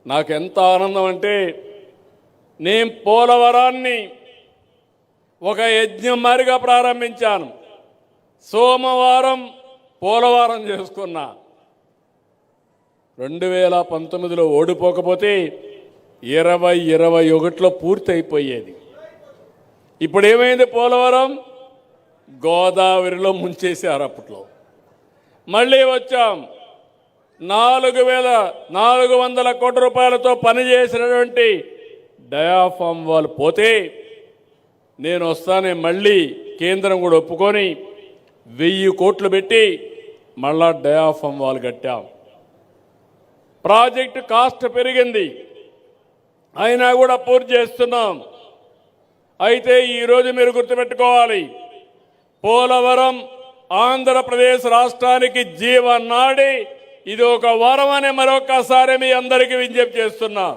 నాకెంత ఆనందం అంటే నేను పోలవరాన్ని ఒక యజ్ఞం మారిగా ప్రారంభించాను. సోమవారం పోలవరం చేసుకున్నా. 2019లో ఓడిపోకపోతే 2021లో పూర్తి అయిపోయేది. ఇప్పుడు ఏమైంది? పోలవరం గోదావరిలో ముంచేశారు. అప్పట్లో మళ్ళీ వచ్చాం. 4,400 కోట్ల రూపాయలతో పనిచేసినటువంటి డయాఫామ్ వాల్ పోతే నేను వస్తానే మళ్ళీ కేంద్రం కూడా ఒప్పుకొని 1000 కోట్లు పెట్టి మళ్ళా డయాఫామ్ వాల్ కట్టాం. ప్రాజెక్టు కాస్ట్ పెరిగింది, అయినా కూడా పూర్తి చేస్తున్నాం. అయితే ఈరోజు మీరు గుర్తుపెట్టుకోవాలి, పోలవరం ఆంధ్రప్రదేశ్ రాష్ట్రానికి జీవనాడి. ఇది ఒక వరం అని మరొకసారి మీ అందరికీ విజ్ఞప్తి చేస్తున్నా.